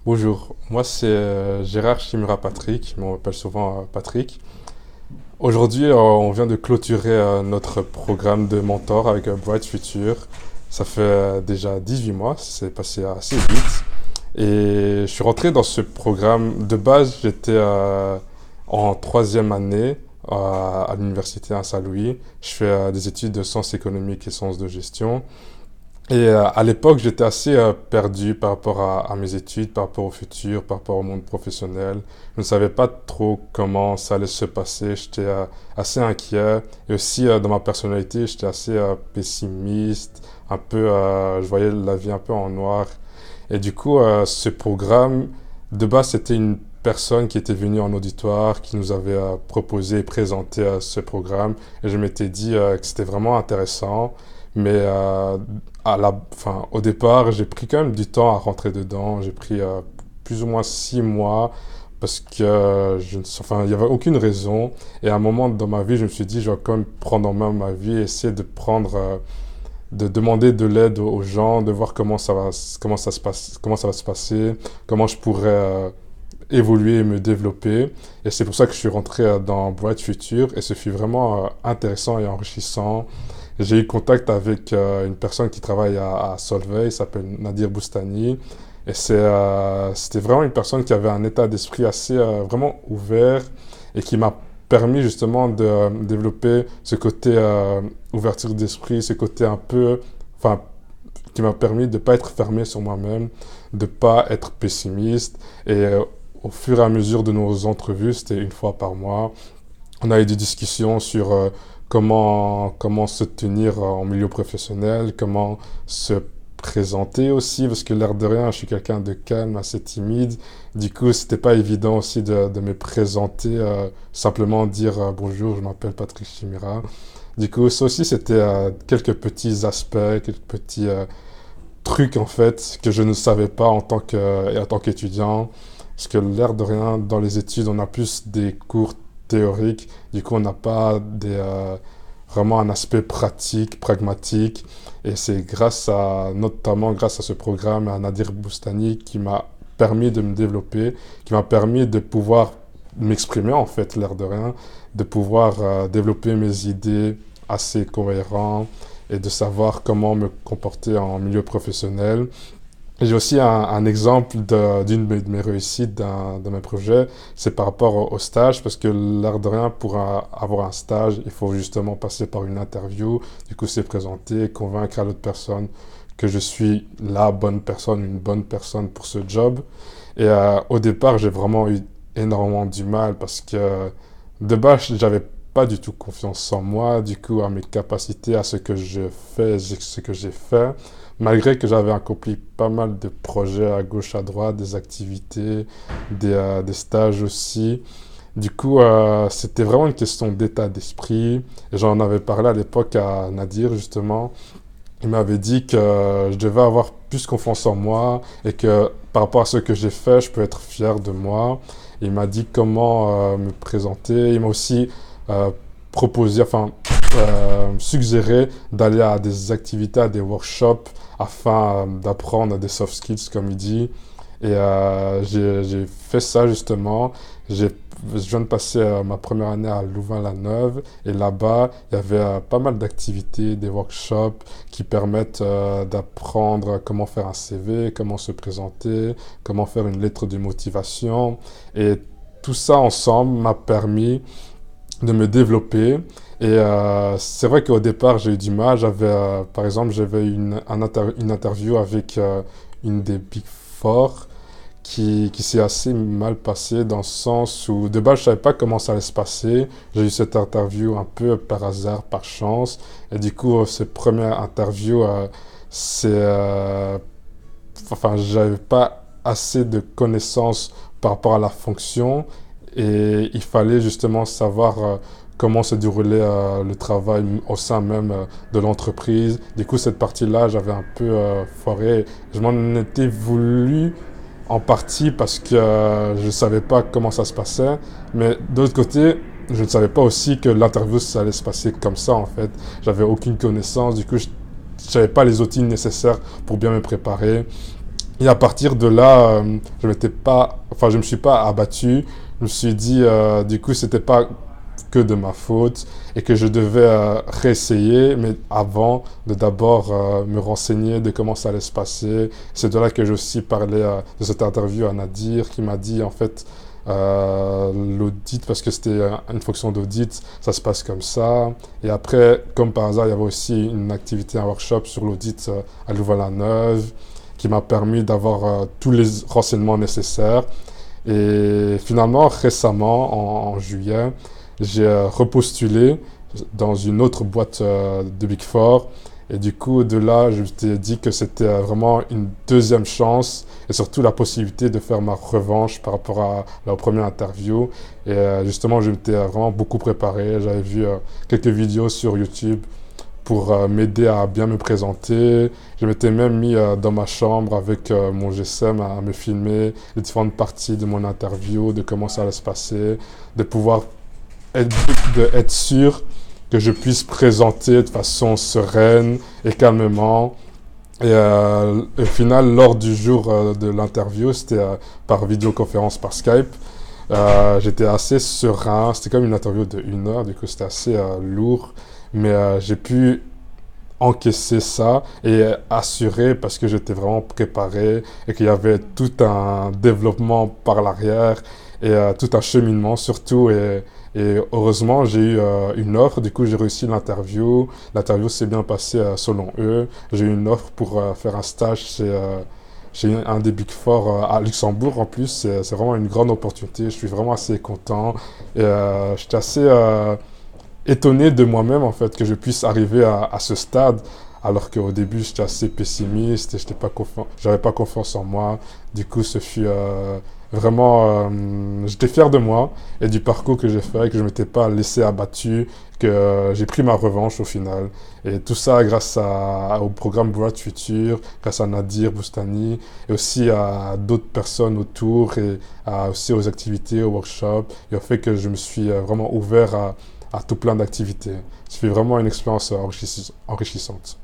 Bonjour, moi c'est Gérard Chimera Patrick, mais on m'appelle souvent Patrick. Aujourd'hui, on vient de clôturer notre programme de mentor avec Bright Future. Ça fait déjà 18 mois, c'est passé assez vite. Et je suis rentré dans ce programme. De base, j'étais en troisième année à l'université à Saint-Louis. Je fais des études de sciences économiques et sciences de gestion. Et à l'époque, j'étais assez perdu par rapport à mes études, par rapport au futur, par rapport au monde professionnel. Je ne savais pas trop comment ça allait se passer. J'étais assez inquiet. Et aussi, dans ma personnalité, j'étais assez pessimiste. Un peu, je voyais la vie un peu en noir. Et du coup, ce programme, de base, c'était une personne qui était venue en auditoire, qui nous avait proposé et présenté ce programme. Et je m'étais dit que c'était vraiment intéressant. Mais au départ, j'ai pris quand même du temps à rentrer dedans. J'ai pris plus ou moins 6 mois parce que il n'y avait aucune raison. Et à un moment dans ma vie, je me suis dit, je vais quand même prendre en main ma vie, essayer de prendre, de demander de l'aide aux gens, de voir comment ça va se passer, comment je pourrais évoluer et me développer. Et c'est pour ça que je suis rentré dans Bright Future et ce fut vraiment intéressant et enrichissant. J'ai eu contact avec une personne qui travaille à Solvay, il s'appelle Nadir Boustani. Et c'était vraiment une personne qui avait un état d'esprit assez vraiment ouvert et qui m'a permis justement de développer ce côté ouverture d'esprit, ce côté un peu, enfin, qui m'a permis de ne pas être fermé sur moi-même, de ne pas être pessimiste. Et au fur et à mesure de nos entrevues, c'était une fois par mois, on a eu des discussions sur comment se tenir en milieu professionnel, comment se présenter aussi, parce que l'air de rien, je suis quelqu'un de calme, assez timide. Du coup, c'était pas évident aussi de me présenter, simplement dire bonjour, je m'appelle Patrick Chimera. Du coup, ça aussi, c'était quelques petits aspects, quelques petits trucs en fait que je ne savais pas en tant qu'étudiant. Parce que l'air de rien, dans les études, on a plus des cours théoriques. Du coup, on n'a pas vraiment un aspect pratique, pragmatique. Et c'est notamment grâce à ce programme, à Nadir Boustani, qui m'a permis de me développer, qui m'a permis de pouvoir m'exprimer, en fait, l'air de rien, de pouvoir développer mes idées assez cohérentes et de savoir comment me comporter en milieu professionnel. J'ai aussi un exemple d'une de mes réussites de mes projets, c'est par rapport au stage, parce que l'air de rien, pour avoir un stage, il faut justement passer par une interview, du coup c'est présenter, convaincre à l'autre personne que je suis la bonne personne, une bonne personne pour ce job. Et au départ, j'ai vraiment eu énormément du mal, parce que de base, j'avais pas du tout confiance en moi, du coup à mes capacités, à ce que je fais, ce que j'ai fait. Malgré que j'avais accompli pas mal de projets à gauche, à droite, des activités, des stages aussi. Du coup, c'était vraiment une question d'état d'esprit. Et j'en avais parlé à l'époque à Nadir, justement. Il m'avait dit que je devais avoir plus confiance en moi et que par rapport à ce que j'ai fait, je peux être fier de moi. Il m'a dit comment me présenter. Il m'a aussi euh, proposé, suggéré d'aller à des activités, à des workshops afin d'apprendre des soft skills, comme il dit. Et j'ai fait ça justement. Je viens de passer ma première année à Louvain-la-Neuve et là-bas, il y avait pas mal d'activités, des workshops qui permettent d'apprendre comment faire un CV, comment se présenter, comment faire une lettre de motivation. Et tout ça ensemble m'a permis de me développer. Et c'est vrai qu'au départ, j'ai eu du mal. Par exemple, j'avais eu une interview avec une des Big Four qui s'est assez mal passée dans le sens où, de base, je savais pas comment ça allait se passer. J'ai eu cette interview un peu par hasard, par chance. Et du coup, cette première interview, c'est... j'avais pas assez de connaissances par rapport à la fonction et il fallait justement savoir comment se déroulait le travail au sein même de l'entreprise. Du coup, cette partie-là, j'avais un peu foiré. Je m'en étais voulu en partie parce que je ne savais pas comment ça se passait, mais de l'autre côté, je ne savais pas aussi que l'interview, ça allait se passer comme ça, en fait. J'avais aucune connaissance, du coup, je n'avais pas les outils nécessaires pour bien me préparer. Et à partir de là, je me suis pas abattu. Je me suis dit, du coup, c'était pas que de ma faute et que je devais réessayer, mais avant de d'abord me renseigner de comment ça allait se passer. C'est de là que j'ai aussi parlé de cette interview à Nadir qui m'a dit en fait l'audit, parce que c'était une fonction d'audit, ça se passe comme ça. Et après, comme par hasard, il y avait aussi une activité, un workshop sur l'audit à Louvain-la-Neuve qui m'a permis d'avoir tous les renseignements nécessaires. Et finalement, récemment, en juillet, j'ai repostulé dans une autre boîte de Big Four. Et du coup, de là, je t'ai dit que c'était vraiment une deuxième chance et surtout la possibilité de faire ma revanche par rapport à la première interview. Et justement, je m'étais vraiment beaucoup préparé. J'avais vu quelques vidéos sur YouTube pour m'aider à bien me présenter. Je m'étais même mis dans ma chambre avec mon GSM à me filmer les différentes parties de mon interview, de comment ça allait se passer, de pouvoir être sûr que je puisse présenter de façon sereine et calmement. Et au final, lors du jour de l'interview, c'était par vidéoconférence, par Skype. J'étais assez serein. C'était comme une interview de 1 heure, du coup c'était assez lourd. Mais j'ai pu encaisser ça et assurer parce que j'étais vraiment préparé et qu'il y avait tout un développement par l'arrière et tout un cheminement surtout. Et heureusement, j'ai eu une offre. Du coup, j'ai réussi l'interview. L'interview s'est bien passée selon eux. J'ai eu une offre pour faire un stage chez un des Big Four à Luxembourg. En plus, c'est vraiment une grande opportunité. Je suis vraiment assez content. Et j'étais assez étonné de moi-même, en fait, que je puisse arriver à ce stade. Alors qu'au début, j'étais assez pessimiste et j'avais pas confiance en moi. Du coup, ce fut vraiment... j'étais fier de moi et du parcours que j'ai fait, que je ne m'étais pas laissé abattu, que j'ai pris ma revanche au final. Et tout ça grâce au programme Bright Future, grâce à Nadir Boustani et aussi à d'autres personnes autour et aussi aux activités, aux workshops et au fait que je me suis vraiment ouvert à tout plein d'activités. C'est vraiment une expérience enrichissante.